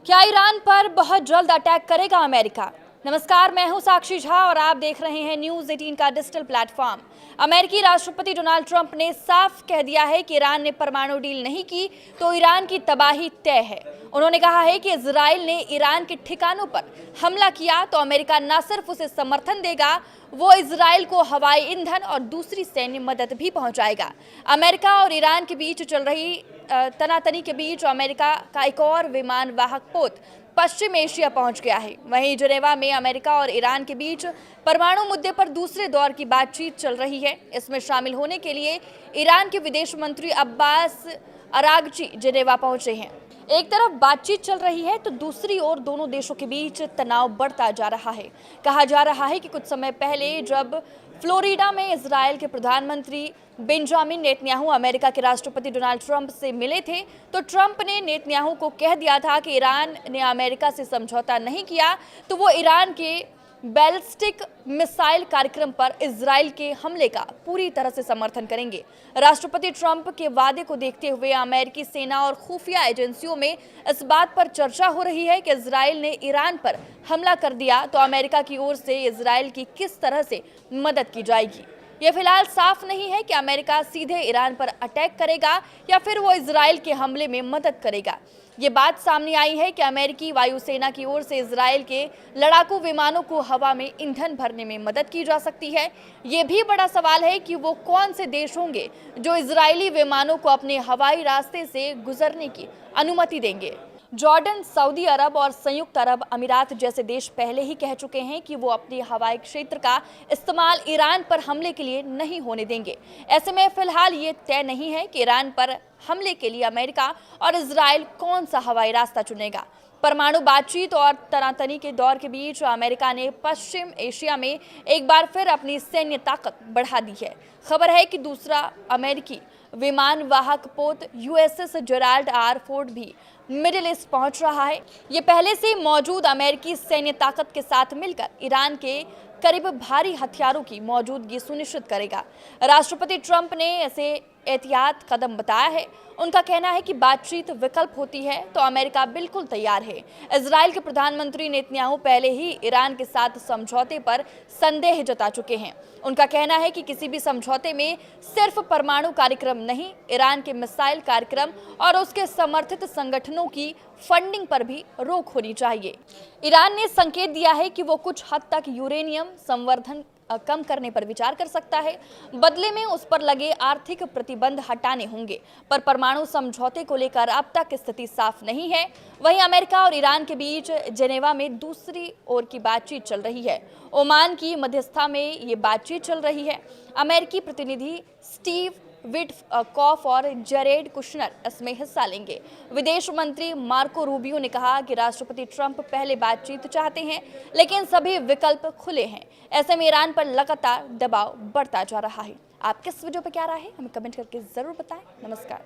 क्या ईरान पर बहुत जल्द अटैक करेगा अमेरिका? नमस्कार, मैं हूं साक्षी झा और आप देख रहे हैं न्यूज़ 18 का डिजिटल प्लेटफॉर्म। अमेरिकी राष्ट्रपति डोनाल्ड ट्रंप ने साफ कह दिया है कि ईरान ने परमाणु डील नहीं की तो ईरान की तबाही तय है। उन्होंने कहा है कि इजराइल ने ईरान के ठिकानों पर हमला किया तो अमेरिका न सिर्फ उसे समर्थन देगा, वो इजराइल को हवाई ईंधन और दूसरी सैन्य मदद भी पहुंचाएगा। अमेरिका और ईरान के बीच चल रही तनातनी के बीच अमेरिका का एक और विमान वाहक पोत पश्चिम एशिया पहुंच गया है। वहीं जेनेवा में अमेरिका और ईरान के बीच परमाणु मुद्दे पर दूसरे दौर की बातचीत चल रही है। इसमें शामिल होने के लिए ईरान के विदेश मंत्री अब्बास अरागची जेनेवा पहुंचे हैं। एक तरफ बातचीत चल रही है तो दूसरी ओर दोनों देशों के बीच तनाव बढ़ता जा रहा है। कहा जा रहा है कि कुछ समय पहले जब फ्लोरिडा में इजराइल के प्रधानमंत्री बेंजामिन नेतन्याहू अमेरिका के राष्ट्रपति डोनाल्ड ट्रंप से मिले थे तो ट्रंप ने नेतन्याहू को कह दिया था कि ईरान ने अमेरिका से समझौता नहीं किया तो वो ईरान के बैलिस्टिक मिसाइल कार्यक्रम पर इजराइल के हमले का पूरी तरह से समर्थन करेंगे। राष्ट्रपति ट्रंप के वादे को देखते हुए अमेरिकी सेना और खुफिया एजेंसियों में इस बात पर चर्चा हो रही है कि इजराइल ने ईरान पर हमला कर दिया तो अमेरिका की ओर से इजराइल की किस तरह से मदद की जाएगी। यह फिलहाल साफ नहीं है कि अमेरिका सीधे ईरान पर अटैक करेगा या फिर वो इजराइल के हमले में मदद करेगा। ये बात सामने आई है कि अमेरिकी वायुसेना की ओर से इजराइल के लड़ाकू विमानों को हवा में ईंधन भरने में मदद की जा सकती है। ये भी बड़ा सवाल है कि वो कौन से देश होंगे जो इजरायली विमानों को अपने हवाई रास्ते से गुजरने की अनुमति देंगे। जॉर्डन, सऊदी अरब और संयुक्त अरब अमीरात जैसे देश पहले ही कह चुके हैं कि वो अपने हवाई क्षेत्र का इस्तेमाल ईरान पर हमले के लिए नहीं होने देंगे। ऐसे में फिलहाल ये तय नहीं है कि ईरान पर हमले के लिए अमेरिका और इजराइल कौन सा हवाई रास्ता चुनेगा। परमाणु बातचीत और तनातनी के दौर के बीच अमेरिका ने पश्चिम एशिया में एक बार फिर अपनी सैन्य ताकत बढ़ा दी है। खबर है कि दूसरा अमेरिकी विमान वाहक पोत यूएसएस जेराल्ड आर फोर्ड भी मिडिल ईस्ट पहुंच रहा है। ये पहले से मौजूद अमेरिकी सैन्य ताकत के साथ मिलकर ईरान के करीब भारी हथियारों की मौजूदगी सुनिश्चित करेगा। राष्ट्रपति ट्रंप ने इसे एहतियात कदम बताया है। उनका कहना है कि बातचीत विकल्प होती है तो अमेरिका बिल्कुल तैयार है। इजराइल के प्रधानमंत्री नेतन्याहू पहले ही ईरान के साथ समझौते पर संदेह जता चुके हैं। उनका कहना है कि किसी भी समझौते में सिर्फ परमाणु कार्यक्रम नहीं, ईरान के मिसाइल कार्यक्रम और उसके समर्थित संगठनों की फंडिंग पर भी रोक होनी चाहिए। ईरान ने संकेत दिया है कि वो कुछ हद तक यूरेनियम संवर्धन कम करने पर विचार कर सकता है। बदले में उस पर लगे आर्थिक प्रतिबंध हटाने होंगे। पर परमाणु समझौते को लेकर अब तक स्थिति साफ नहीं है। वहीं अमेरिका और ईरान के बीच जेनेवा में दूसरी ओर की बातचीत चल रही है। ओमान की मध्यस्थता में ये बातचीत चल रही है। अमेरिकी प्रतिनिधि स्टीव विटकॉफ और जेरेड कुशनर इसमें हिस्सा लेंगे। विदेश मंत्री मार्को रूबियो ने कहा कि राष्ट्रपति ट्रंप पहले बातचीत चाहते हैं, लेकिन सभी विकल्प खुले हैं। ऐसे में ईरान पर लगातार दबाव बढ़ता जा रहा है। आप किस वीडियो पर क्या राय है, हमें कमेंट करके जरूर बताएं। नमस्कार।